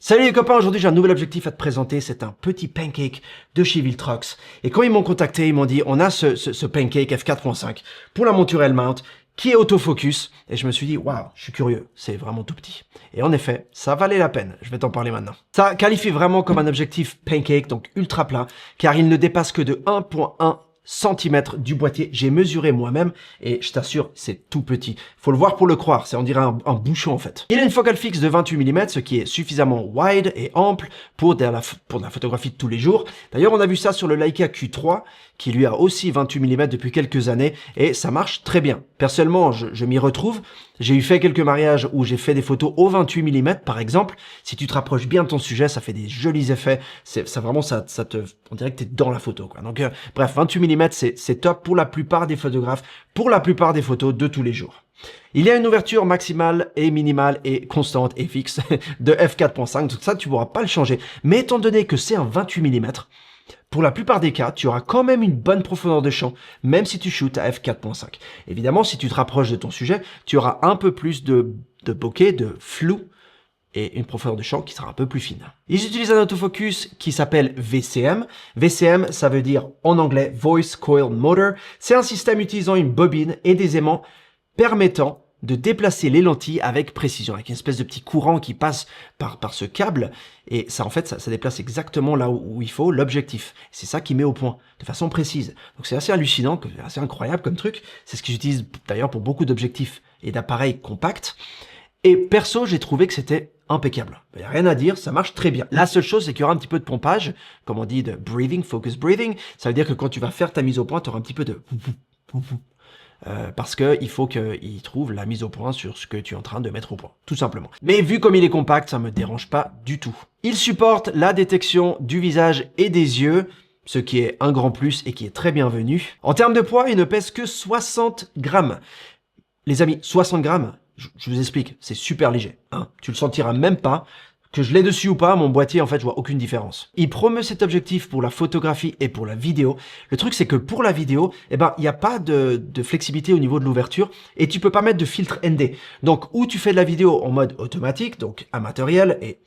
Salut les copains, aujourd'hui j'ai un nouvel objectif à te présenter, c'est un petit pancake de chez Viltrox. Et quand ils m'ont contacté, ils m'ont dit on a ce pancake f4.5 pour la monture L-mount qui est autofocus. Et je me suis dit waouh, je suis curieux, c'est vraiment tout petit. Et en effet, ça valait la peine, je vais t'en parler maintenant. Ça qualifie vraiment comme un objectif pancake, donc ultra plat, car il ne dépasse que de 1,1 cm du boîtier. J'ai mesuré moi-même et je t'assure, c'est tout petit. Faut le voir pour le croire, c'est on dirait un bouchon en fait. Il a une focale fixe de 28 mm, ce qui est suffisamment wide et ample pour de la photographie de tous les jours. D'ailleurs, on a vu ça sur le Leica Q3, qui lui a aussi 28 mm depuis quelques années et ça marche très bien. Personnellement, je m'y retrouve. J'ai eu fait quelques mariages où j'ai fait des photos au 28 mm par exemple. Si tu te rapproches bien de ton sujet, ça fait des jolis effets. Ça vraiment, on dirait que t'es dans la photo, quoi. Donc, bref, 28 mm, c'est top pour la plupart des photographes, pour la plupart des photos de tous les jours. Il y a une ouverture maximale et minimale et constante et fixe de f4.5, donc ça, tu pourras pas le changer. Mais étant donné que c'est un 28 mm, pour la plupart des cas, tu auras quand même une bonne profondeur de champ, même si tu shootes à f4.5. Évidemment, si tu te rapproches de ton sujet, tu auras un peu plus de bokeh, de flou, et une profondeur de champ qui sera un peu plus fine. Ils utilisent un autofocus qui s'appelle VCM. VCM, ça veut dire en anglais Voice Coil Motor. C'est un système utilisant une bobine et des aimants permettant de déplacer les lentilles avec précision, avec une espèce de petit courant qui passe par ce câble, et ça en fait, ça déplace exactement là où il faut l'objectif. C'est ça qui met au point, de façon précise. Donc c'est assez hallucinant, assez incroyable comme truc. C'est ce qu'ils utilisent d'ailleurs pour beaucoup d'objectifs et d'appareils compacts. Et perso, j'ai trouvé que c'était impeccable. Il n'y a rien à dire, ça marche très bien. La seule chose, c'est qu'il y aura un petit peu de pompage, comme on dit de breathing, focus breathing. Ça veut dire que quand tu vas faire ta mise au point, tu auras un petit peu de... parce que il faut qu'il trouve la mise au point sur ce que tu es en train de mettre au point, tout simplement. Mais vu comme il est compact, ça me dérange pas du tout. Il supporte la détection du visage et des yeux, ce qui est un grand plus et qui est très bienvenu. En termes de poids, il ne pèse que 60 grammes. Les amis, 60 grammes, je vous explique, c'est super léger. Hein. Tu le sentiras même pas. Que je l'ai dessus ou pas, mon boîtier, en fait, je vois aucune différence. Il promeut cet objectif pour la photographie et pour la vidéo. Le truc, c'est que pour la vidéo, eh ben, il n'y a pas de flexibilité au niveau de l'ouverture et tu peux pas mettre de filtre ND. Donc, ou tu fais de la vidéo en mode automatique, donc amatorial, et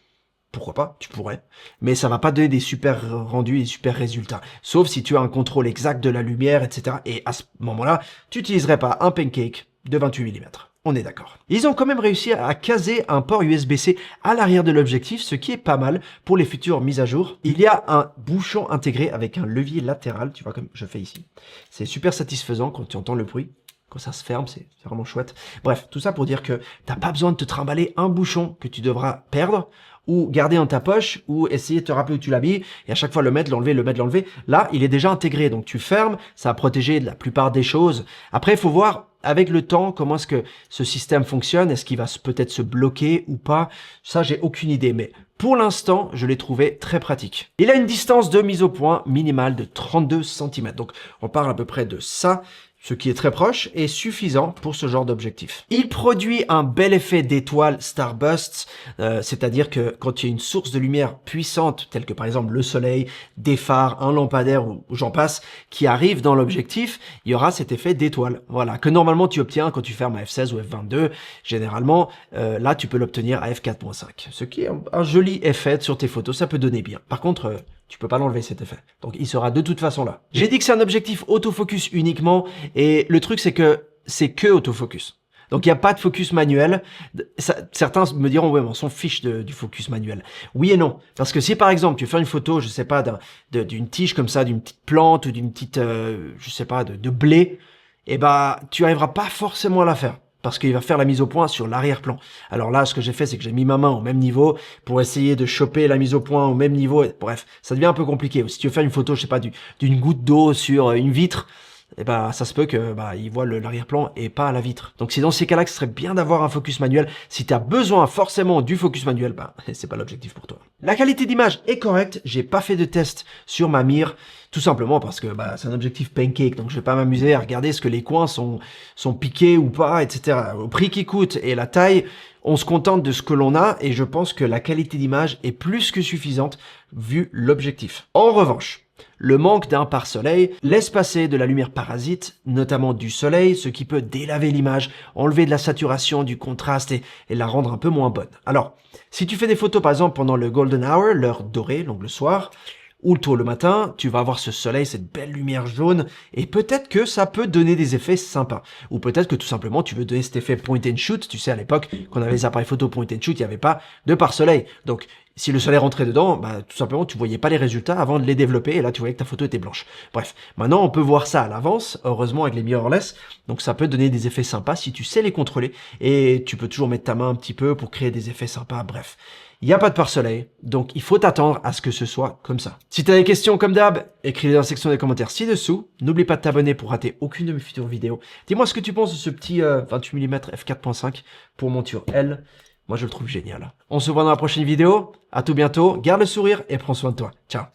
pourquoi pas, tu pourrais, mais ça va pas donner des super rendus, des super résultats. Sauf si tu as un contrôle exact de la lumière, etc. Et à ce moment-là, tu n'utiliserais pas un pancake de 28 mm. On est d'accord. Ils ont quand même réussi à caser un port USB-C à l'arrière de l'objectif, ce qui est pas mal pour les futures mises à jour. Il y a un bouchon intégré avec un levier latéral, tu vois comme je fais ici. C'est super satisfaisant quand tu entends le bruit. Quand ça se ferme, c'est vraiment chouette. Bref, tout ça pour dire que t'as pas besoin de te trimballer un bouchon que tu devras perdre ou garder dans ta poche ou essayer de te rappeler où tu l'as mis et à chaque fois le mettre, l'enlever, le mettre, l'enlever. Là, il est déjà intégré, donc tu fermes, ça va protéger de la plupart des choses. Après, il faut voir avec le temps comment est-ce que ce système fonctionne, est-ce qu'il va peut-être se bloquer ou pas. Ça, j'ai aucune idée, mais pour l'instant, je l'ai trouvé très pratique. Il a une distance de mise au point minimale de 32 cm, donc on parle à peu près de ça. Ce qui est très proche et suffisant pour ce genre d'objectif. Il produit un bel effet d'étoile starburst, c'est-à-dire que quand il y a une source de lumière puissante, telle que par exemple le soleil, des phares, un lampadaire ou j'en passe, qui arrive dans l'objectif, il y aura cet effet d'étoile. Voilà, que normalement tu obtiens quand tu fermes à f16 ou f22. Généralement, là tu peux l'obtenir à f4.5. Ce qui est un joli effet sur tes photos, ça peut donner bien. Par contre, tu peux pas l'enlever cet effet. Donc il sera de toute façon là. J'ai dit que c'est un objectif autofocus uniquement et le truc c'est que autofocus. Donc il n'y a pas de focus manuel. Certains me diront ouais mais on s'en fiche du focus manuel. Oui et non. Parce que si par exemple tu fais une photo, je sais pas, d'une tige comme ça, d'une petite plante ou d'une petite, je sais pas, de blé, eh ben tu arriveras pas forcément à la faire. Parce qu'il va faire la mise au point sur l'arrière-plan. Alors là, ce que j'ai fait, c'est que j'ai mis ma main au même niveau pour essayer de choper la mise au point au même niveau. Bref, ça devient un peu compliqué. Si tu veux faire une photo, je sais pas, d'une goutte d'eau sur une vitre, eh ben, ça se peut que il voit l'arrière-plan et pas la vitre. Donc c'est dans ces cas-là que ce serait bien d'avoir un focus manuel. Si tu as besoin forcément du focus manuel, c'est pas l'objectif pour toi. La qualité d'image est correcte. J'ai pas fait de test sur ma mire. Tout simplement parce que c'est un objectif pancake, donc je vais pas m'amuser à regarder est-ce que les coins sont piqués ou pas, etc. Au prix qui coûte et la taille, on se contente de ce que l'on a et je pense que la qualité d'image est plus que suffisante vu l'objectif. En revanche, Le manque d'un pare-soleil laisse passer de la lumière parasite, notamment du soleil, ce qui peut délaver l'image, enlever de la saturation, du contraste et la rendre un peu moins bonne. Alors, si tu fais des photos par exemple pendant le golden hour, l'heure dorée, donc le soir, ou tôt le matin, tu vas avoir ce soleil, cette belle lumière jaune, et peut-être que ça peut donner des effets sympas. Ou peut-être que tout simplement tu veux donner cet effet point and shoot. Tu sais, à l'époque, quand on avait les appareils photo point and shoot, il n'y avait pas de pare-soleil. Donc, si le soleil rentrait dedans, bah, tout simplement, tu voyais pas les résultats avant de les développer, et là, tu voyais que ta photo était blanche. Bref, maintenant, on peut voir ça à l'avance, heureusement avec les mirrorless, donc ça peut donner des effets sympas si tu sais les contrôler, et tu peux toujours mettre ta main un petit peu pour créer des effets sympas, bref. Il n'y a pas de pare-soleil, donc il faut t'attendre à ce que ce soit comme ça. Si tu as des questions comme d'hab, écris-les dans la section des commentaires ci-dessous. N'oublie pas de t'abonner pour rater aucune de mes futures vidéos. Dis-moi ce que tu penses de ce petit 28 mm f4.5 pour monture L. Moi, je le trouve génial. On se voit dans la prochaine vidéo. À tout bientôt. Garde le sourire et prends soin de toi. Ciao.